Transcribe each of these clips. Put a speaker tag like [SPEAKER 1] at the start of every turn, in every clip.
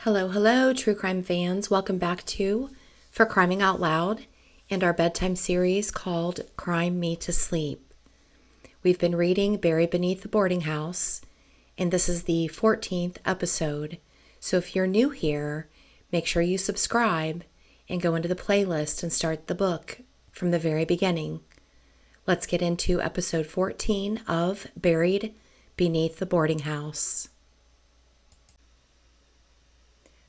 [SPEAKER 1] Hello, hello, true crime fans. Welcome back to For Criming Out Loud and our bedtime series called Crime Me to Sleep. We've been reading Buried Beneath the Boarding House, and this is the 14th episode. So if you're new here, make sure you subscribe and go into the playlist and start the book from the very beginning. Let's get into episode 14 of Buried Beneath the Boarding House.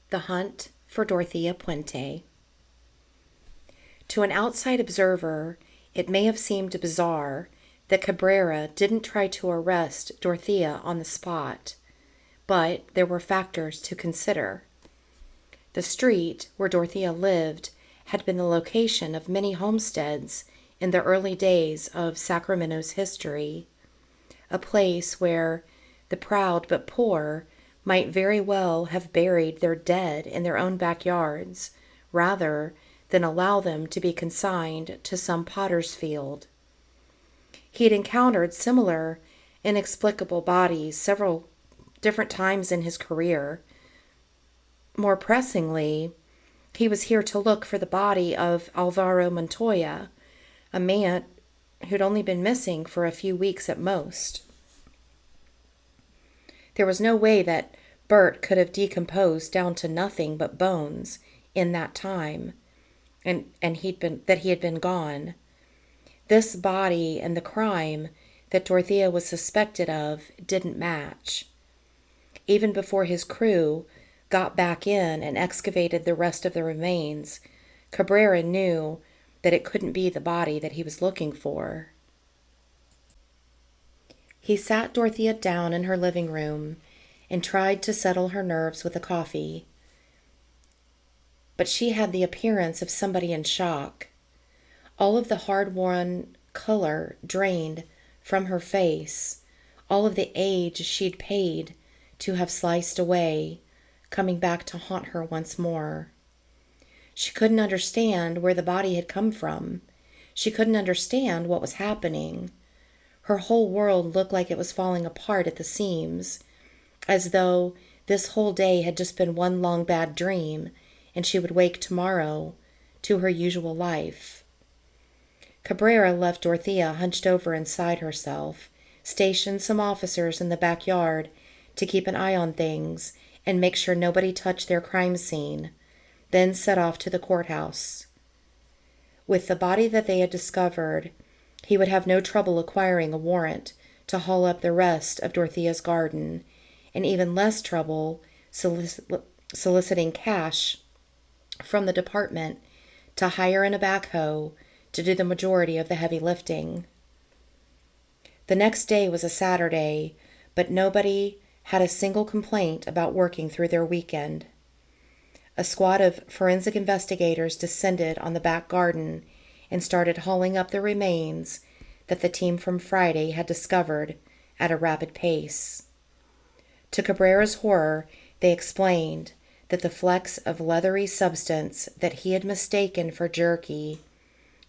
[SPEAKER 1] The Hunt for Dorothea Puente. To an outside observer, it may have seemed bizarre that Cabrera didn't try to arrest Dorothea on the spot, but there were factors to consider. The street where Dorothea lived had been the location of many homesteads in the early days of Sacramento's history, a place where the proud but poor might very well have buried their dead in their own backyards rather than allow them to be consigned to some potter's field. He had encountered similar inexplicable bodies several different times in his career. More pressingly, he was here to look for the body of Alvaro Montoya, a man who'd only been missing for a few weeks at most. There was no way that Bert could have decomposed down to nothing but bones in that time, and he had been gone. This body and the crime that Dorothea was suspected of didn't match. Even before his crew got back in and excavated the rest of the remains, Cabrera knew that it couldn't be the body that he was looking for. He sat Dorothea down in her living room and tried to settle her nerves with a coffee. But she had the appearance of somebody in shock. All of the hard-won color drained from her face, all of the age she'd paid to have sliced away, coming back to haunt her once more. She couldn't understand where the body had come from. She couldn't understand what was happening. Her whole world looked like it was falling apart at the seams, as though this whole day had just been one long bad dream, and she would wake tomorrow to her usual life. Cabrera left Dorothea hunched over inside herself, stationed some officers in the backyard to keep an eye on things and make sure nobody touched their crime scene, then set off to the courthouse. With the body that they had discovered, he would have no trouble acquiring a warrant to haul up the rest of Dorothea's garden, and even less trouble soliciting cash from the department to hire in a backhoe to do the majority of the heavy lifting. The next day was a Saturday, but nobody had a single complaint about working through their weekend. A squad of forensic investigators descended on the back garden and started hauling up the remains that the team from Friday had discovered at a rapid pace. To Cabrera's horror, they explained that the flecks of leathery substance that he had mistaken for jerky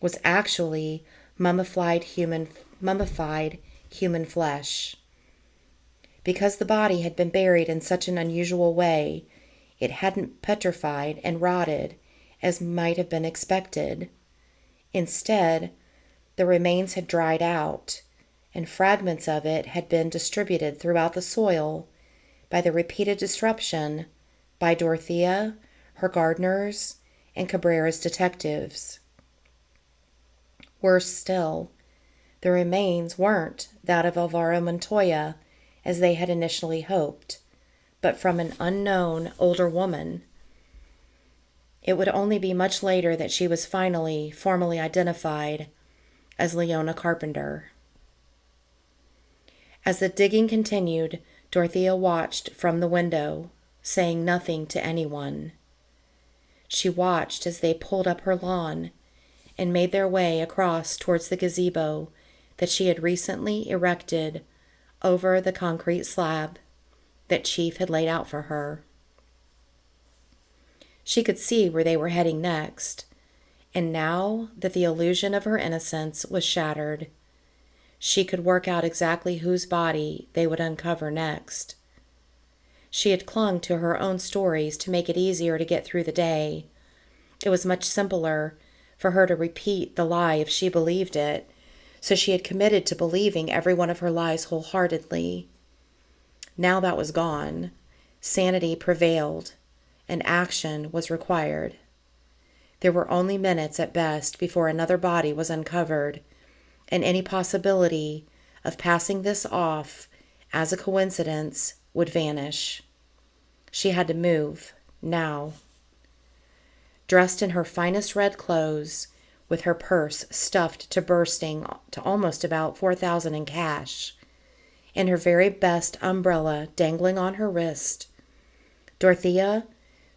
[SPEAKER 1] was actually mummified human flesh. Because the body had been buried in such an unusual way, it hadn't petrified and rotted as might have been expected. Instead, the remains had dried out, and fragments of it had been distributed throughout the soil by the repeated disruption by Dorothea, her gardeners, and Cabrera's detectives. Worse still, the remains weren't that of Alvaro Montoya, as they had initially hoped, but from an unknown older woman. It would only be much later that she was finally formally identified as Leona Carpenter. As the digging continued, Dorothea watched from the window, saying nothing to anyone. She watched as they pulled up her lawn and made their way across towards the gazebo that she had recently erected over the concrete slab that Chief had laid out for her. She could see where they were heading next, and now that the illusion of her innocence was shattered, she could work out exactly whose body they would uncover next. She had clung to her own stories to make it easier to get through the day. It was much simpler for her to repeat the lie if she believed it, so she had committed to believing every one of her lies wholeheartedly. Now that was gone. Sanity prevailed, and action was required. There were only minutes at best before another body was uncovered, and any possibility of passing this off as a coincidence would vanish. She had to move, now. Dressed in her finest red clothes, with her purse stuffed to bursting to almost about $4,000 in cash, and her very best umbrella dangling on her wrist, Dorothea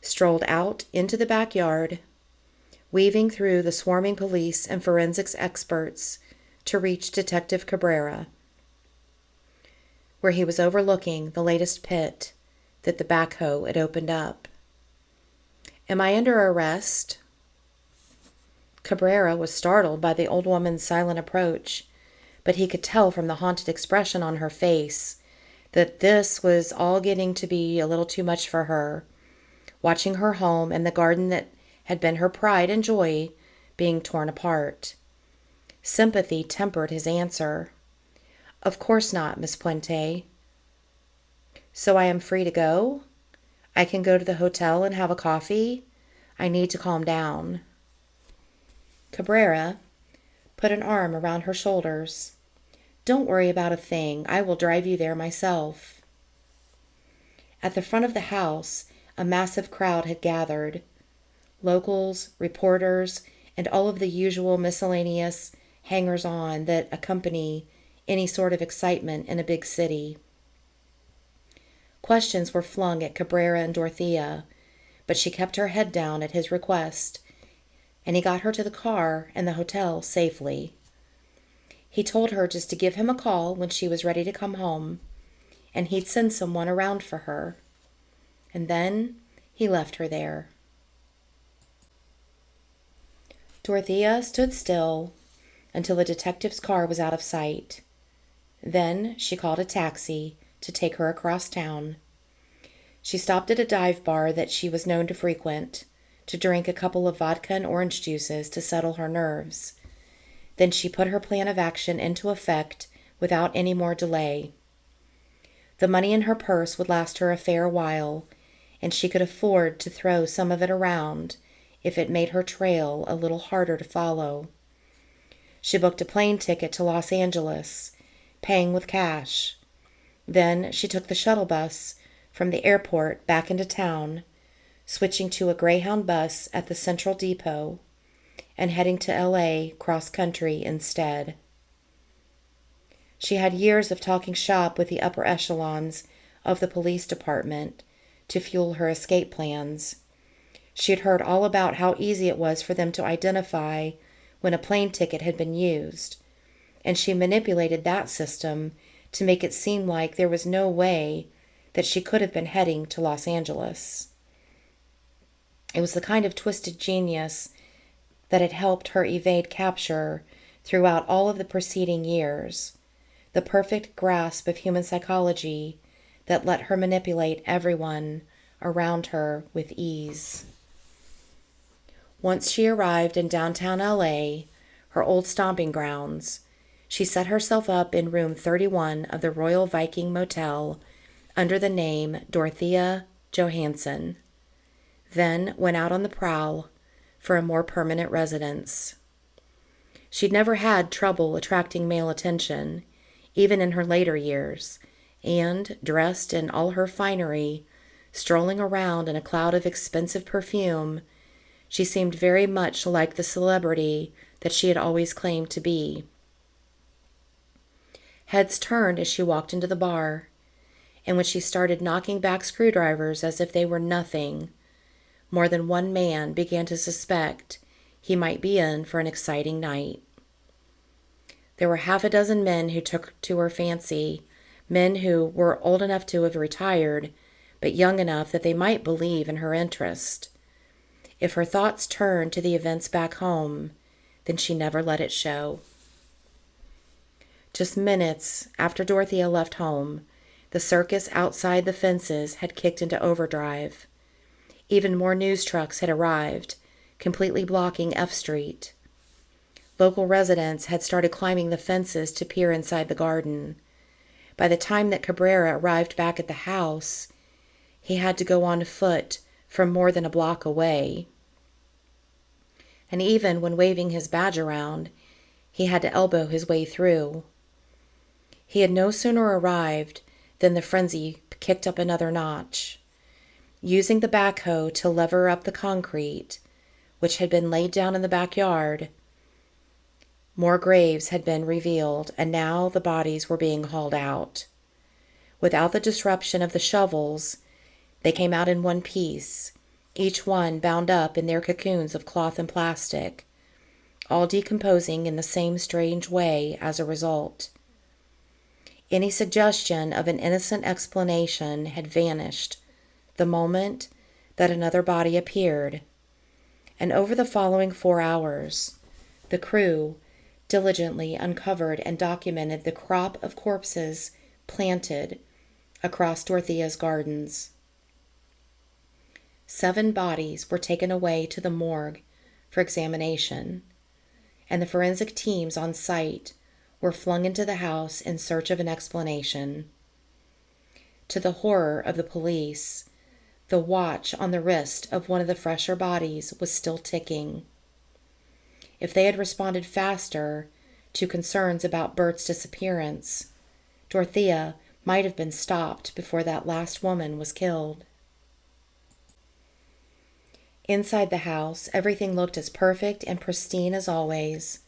[SPEAKER 1] strolled out into the backyard, weaving through the swarming police and forensics experts to reach Detective Cabrera, where he was overlooking the latest pit that the backhoe had opened up. "Am I under arrest?" Cabrera was startled by the old woman's silent approach, but he could tell from the haunted expression on her face that this was all getting to be a little too much for her, watching her home and the garden that had been her pride and joy being torn apart. Sympathy tempered his answer. "Of course not, Miss Puente." "So I am free to go? I can go to the hotel and have a coffee? I need to calm down." Cabrera put an arm around her shoulders. "Don't worry about a thing. I will drive you there myself." At the front of the house, a massive crowd had gathered. Locals, reporters, and all of the usual miscellaneous hangers-on that accompany any sort of excitement in a big city. Questions were flung at Cabrera and Dorothea, but she kept her head down at his request, and he got her to the car and the hotel safely. He told her just to give him a call when she was ready to come home, and he'd send someone around for her. And then he left her there. Dorothea stood still until the detective's car was out of sight. Then she called a taxi to take her across town. She stopped at a dive bar that she was known to frequent, to drink a couple of vodka and orange juices to settle her nerves. Then she put her plan of action into effect without any more delay. The money in her purse would last her a fair while, and she could afford to throw some of it around if it made her trail a little harder to follow. She booked a plane ticket to Los Angeles, paying with cash. Then she took the shuttle bus from the airport back into town, switching to a Greyhound bus at the Central Depot and heading to LA cross-country instead. She had years of talking shop with the upper echelons of the police department to fuel her escape plans. She had heard all about how easy it was for them to identify when a plane ticket had been used, and she manipulated that system to make it seem like there was no way that she could have been heading to Los Angeles. It was the kind of twisted genius that had helped her evade capture throughout all of the preceding years, the perfect grasp of human psychology that let her manipulate everyone around her with ease. Once she arrived in downtown LA, her old stomping grounds, she set herself up in room 31 of the Royal Viking Motel under the name Dorothea Johansson, then went out on the prowl for a more permanent residence. She'd never had trouble attracting male attention, even in her later years, and, dressed in all her finery, strolling around in a cloud of expensive perfume, she seemed very much like the celebrity that she had always claimed to be. Heads turned as she walked into the bar, and when she started knocking back screwdrivers as if they were nothing, more than one man began to suspect he might be in for an exciting night. There were half a dozen men who took to her fancy, men who were old enough to have retired, but young enough that they might believe in her interest. If her thoughts turned to the events back home, then she never let it show. Just minutes after Dorothea left home, The circus outside the fences had kicked into overdrive. Even more news trucks had arrived, completely blocking F Street. Local residents had started climbing the fences to peer inside the garden. By the time that Cabrera arrived back at the house, he had to go on foot from more than a block away. And even when waving his badge around, he had to elbow his way through. He had no sooner arrived than the frenzy kicked up another notch. Using the backhoe to lever up the concrete, which had been laid down in the backyard, more graves had been revealed, and now the bodies were being hauled out. Without the disruption of the shovels, they came out in one piece, each one bound up in their cocoons of cloth and plastic, all decomposing in the same strange way as a result. Any suggestion of an innocent explanation had vanished the moment that another body appeared, and over the following 4 hours, the crew diligently uncovered and documented the crop of corpses planted across Dorothea's gardens. 7 bodies were taken away to the morgue for examination, and the forensic teams on site were flung into the house in search of an explanation. To the horror of the police, the watch on the wrist of one of the fresher bodies was still ticking. If they had responded faster to concerns about Bert's disappearance, Dorothea might have been stopped before that last woman was killed. Inside the house, everything looked as perfect and pristine as always.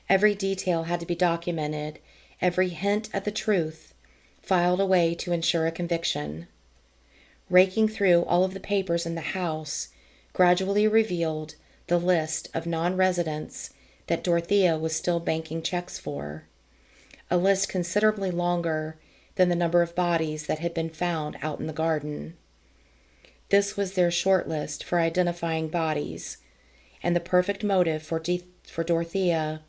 [SPEAKER 1] Every detail had to be documented, every hint at the truth filed away to ensure a conviction. Raking through all of the papers in the house gradually revealed the list of non-residents that Dorothea was still banking checks for, a list considerably longer than the number of bodies that had been found out in the garden. This was their short list for identifying bodies, and the perfect motive for Dorothea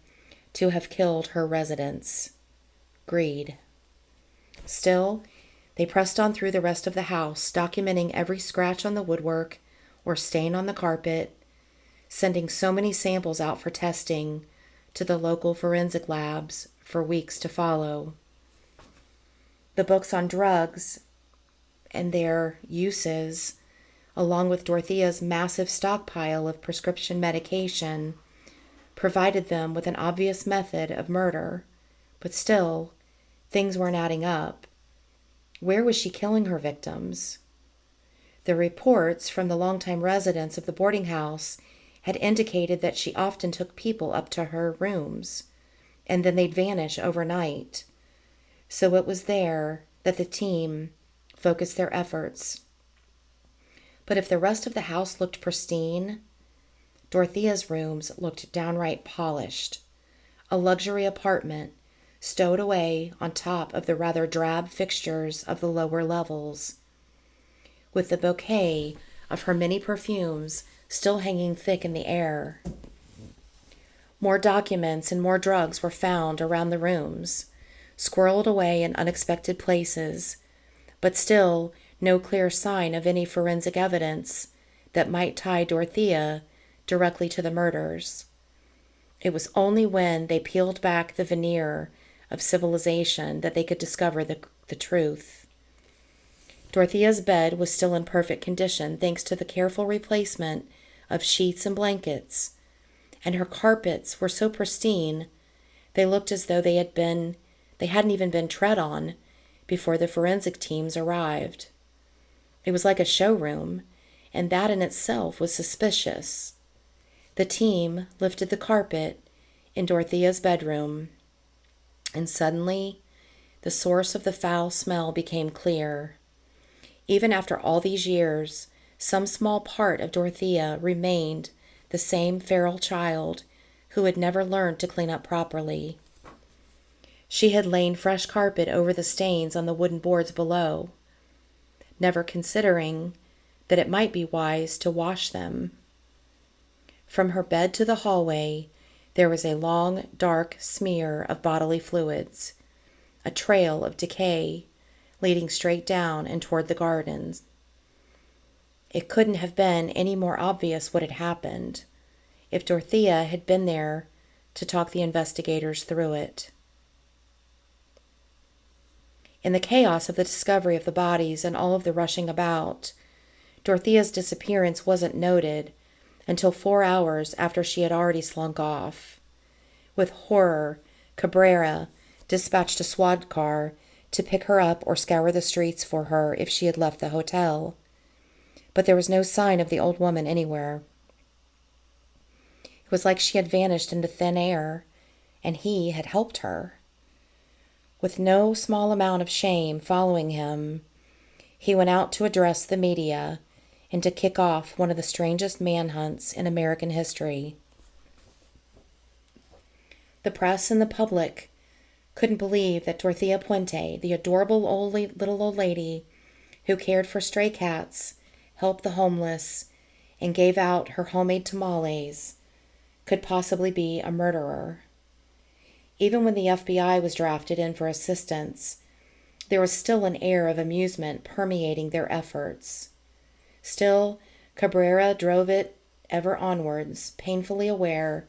[SPEAKER 1] to have killed her residents: greed. Still, they pressed on through the rest of the house, documenting every scratch on the woodwork or stain on the carpet, sending so many samples out for testing to the local forensic labs for weeks to follow. The books on drugs and their uses, along with Dorothea's massive stockpile of prescription medication, provided them with an obvious method of murder, but still, things weren't adding up. Where was she killing her victims? The reports from the longtime residents of the boarding house had indicated that she often took people up to her rooms, and then they'd vanish overnight. So it was there that the team focused their efforts. But if the rest of the house looked pristine, Dorothea's rooms looked downright polished, a luxury apartment stowed away on top of the rather drab fixtures of the lower levels, with the bouquet of her many perfumes still hanging thick in the air. More documents and more drugs were found around the rooms, squirreled away in unexpected places, but still no clear sign of any forensic evidence that might tie Dorothea directly to the murders. It was only when they peeled back the veneer of civilization that they could discover the truth. Dorothea's bed was still in perfect condition thanks to the careful replacement of sheets and blankets, and her carpets were so pristine they looked as though they hadn't even been tread on before the forensic teams arrived. It was like a showroom, and that in itself was suspicious. The team lifted the carpet in Dorothea's bedroom, and suddenly the source of the foul smell became clear. Even after all these years, some small part of Dorothea remained the same feral child who had never learned to clean up properly. She had laid fresh carpet over the stains on the wooden boards below, never considering that it might be wise to wash them. From her bed to the hallway, there was a long, dark smear of bodily fluids, a trail of decay, leading straight down and toward the gardens. It couldn't have been any more obvious what had happened if Dorothea had been there to talk the investigators through it. In the chaos of the discovery of the bodies and all of the rushing about, Dorothea's disappearance wasn't noted until 4 hours after she had already slunk off. With horror, Cabrera dispatched a SWAT car to pick her up or scour the streets for her if she had left the hotel. But there was no sign of the old woman anywhere. It was like she had vanished into thin air, and he had helped her. With no small amount of shame following him, he went out to address the media and to kick off one of the strangest manhunts in American history. The press and the public couldn't believe that Dorothea Puente, the adorable little old lady who cared for stray cats, helped the homeless, and gave out her homemade tamales, could possibly be a murderer. Even when the FBI was drafted in for assistance, there was still an air of amusement permeating their efforts. Still, Cabrera drove it ever onwards, painfully aware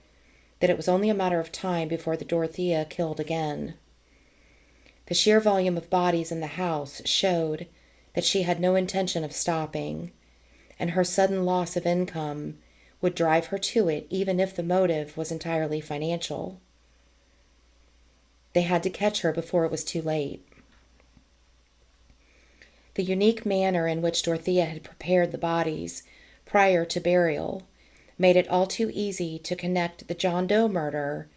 [SPEAKER 1] that it was only a matter of time before the Dorothea killed again. The sheer volume of bodies in the house showed that she had no intention of stopping, and her sudden loss of income would drive her to it even if the motive was entirely financial. They had to catch her before it was too late. The unique manner in which Dorothea had prepared the bodies prior to burial made it all too easy to connect the John Doe murder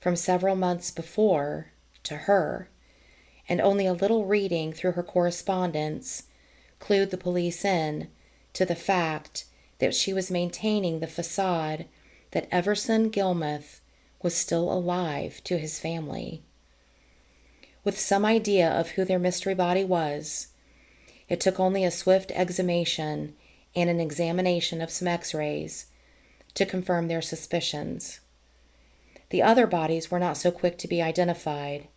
[SPEAKER 1] from several months before to her, and only a little reading through her correspondence clued the police in to the fact that she was maintaining the facade that Everson Gilmuth was still alive to his family. With some idea of who their mystery body was, it took only a swift exhumation and an examination of some x-rays to confirm their suspicions. The other bodies were not so quick to be identified.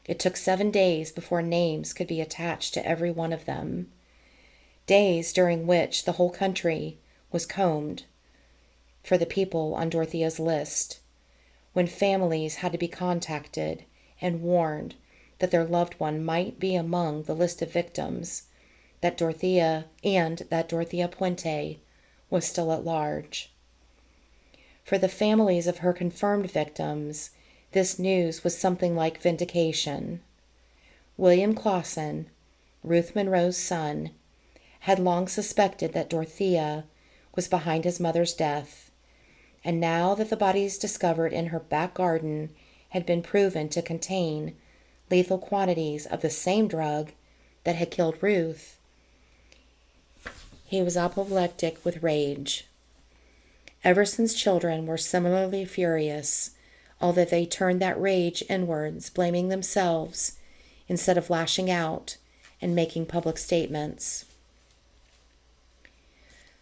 [SPEAKER 1] It took 7 days before names could be attached to every one of them. Days during which the whole country was combed for the people on Dorothea's list, when families had to be contacted and warned that their loved one might be among the list of victims, that Dorothea Puente was still at large. For the families of her confirmed victims, this news was something like vindication. William Clausen, Ruth Monroe's son, had long suspected that Dorothea was behind his mother's death, and now that the bodies discovered in her back garden had been proven to contain lethal quantities of the same drug that had killed Ruth, he was apoplectic with rage. Everson's children were similarly furious, although they turned that rage inwards, blaming themselves instead of lashing out and making public statements.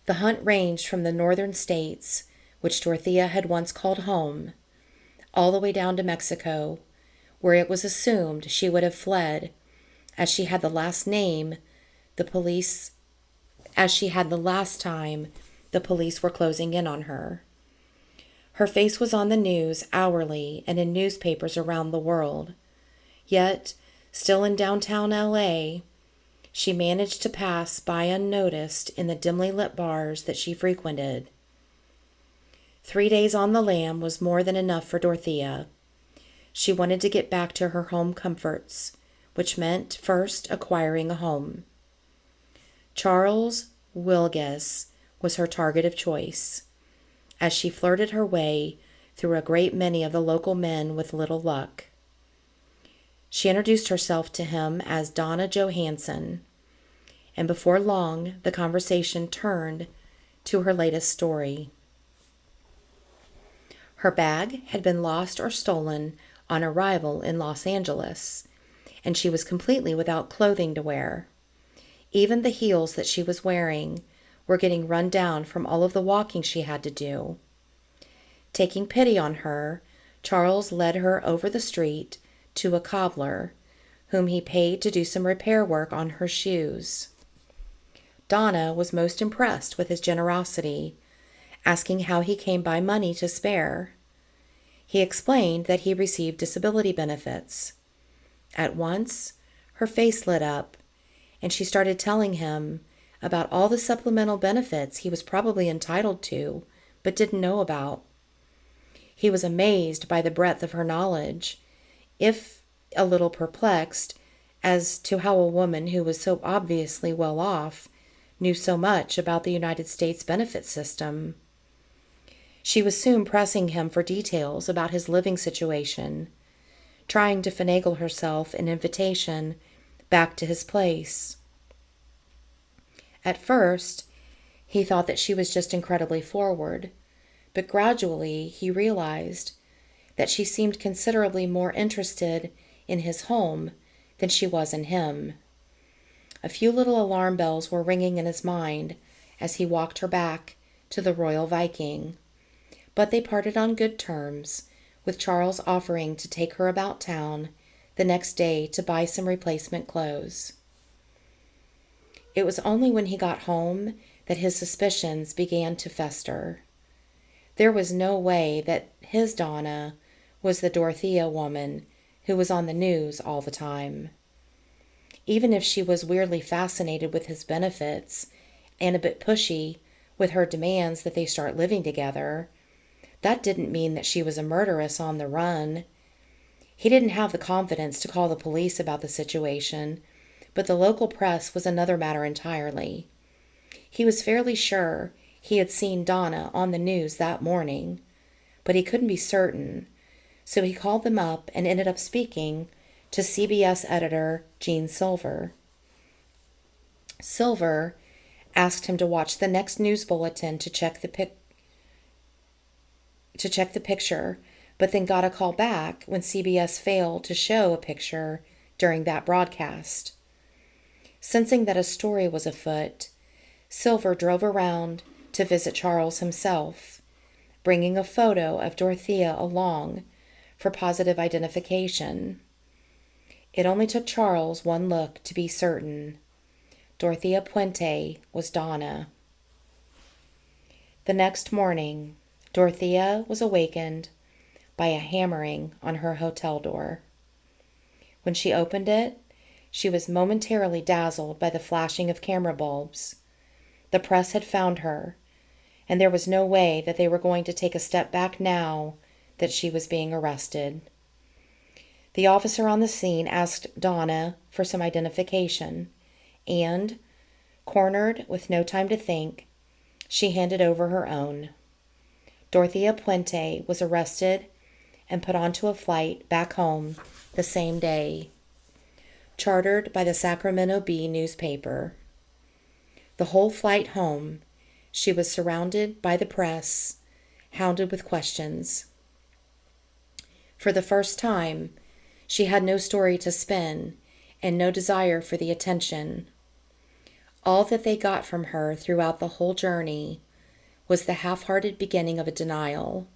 [SPEAKER 1] The hunt ranged from the northern states, which Dorothea had once called home, all the way down to Mexico, where it was assumed she would have fled, as she had the last time the police were closing in on her. Her face was on the news hourly and in newspapers around the world. Yet, still in downtown LA, she managed to pass by unnoticed in the dimly lit bars that she frequented. 3 days on the lam was more than enough for Dorothea. She wanted to get back to her home comforts, which meant first acquiring a home. Charles Wilgus was her target of choice, as she flirted her way through a great many of the local men with little luck. She introduced herself to him as Donna Johansson, and before long the conversation turned to her latest story. Her bag had been lost or stolen on arrival in Los Angeles, and she was completely without clothing to wear. Even the heels that she was wearing were getting run down from all of the walking she had to do. Taking pity on her, Charles led her over the street to a cobbler, whom he paid to do some repair work on her shoes. Donna was most impressed with his generosity, asking how he came by money to spare. He explained that he received disability benefits. At once, her face lit up, and she started telling him about all the supplemental benefits he was probably entitled to, but didn't know about. He was amazed by the breadth of her knowledge, if a little perplexed as to how a woman who was so obviously well off knew so much about the United States benefit system. She was soon pressing him for details about his living situation, trying to finagle herself an invitation back to his place. At first, he thought that she was just incredibly forward, but gradually he realized that she seemed considerably more interested in his home than she was in him. A few little alarm bells were ringing in his mind as he walked her back to the Royal Viking, but they parted on good terms, with Charles offering to take her about town the next day to buy some replacement clothes. It was only when he got home that his suspicions began to fester. There was no way that his Donna was the Dorothea woman who was on the news all the time. Even if she was weirdly fascinated with his benefits and a bit pushy with her demands that they start living together, that didn't mean that she was a murderess on the run. He didn't have the confidence to call the police about the situation, but the local press was another matter entirely. He was fairly sure he had seen Donna on the news that morning, but he couldn't be certain, so he called them up and ended up speaking to CBS editor Gene Silver. Silver asked him to watch the next news bulletin to check the picture, but then got a call back when CBS failed to show a picture during that broadcast. Sensing that a story was afoot, Silver drove around to visit Charles himself, bringing a photo of Dorothea along for positive identification. It only took Charles one look to be certain. Dorothea Puente was Donna. The next morning, Dorothea was awakened by a hammering on her hotel door. When she opened it, she was momentarily dazzled by the flashing of camera bulbs. The press had found her, and there was no way that they were going to take a step back now that she was being arrested. The officer on the scene asked Donna for some identification, and, cornered with no time to think, she handed over her own. Dorothea Puente was arrested and put onto a flight back home the same day, chartered by the Sacramento Bee newspaper. The whole flight home, she was surrounded by the press, hounded with questions. For the first time, she had no story to spin and no desire for the attention. All that they got from her throughout the whole journey was the half-hearted beginning of a denial.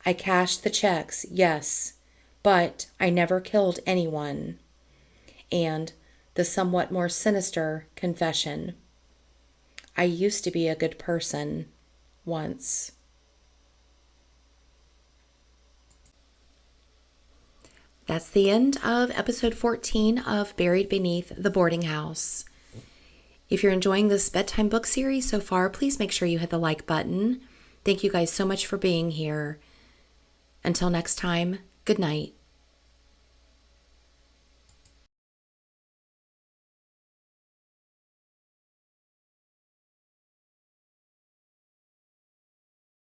[SPEAKER 1] I cashed the checks, yes, but I never killed anyone. And the somewhat more sinister confession. I used to be a good person once. That's the end of episode 14 of Buried Beneath the Boarding House. If you're enjoying this bedtime book series so far, please make sure you hit the like button. Thank you guys so much for being here. Until next time, good night.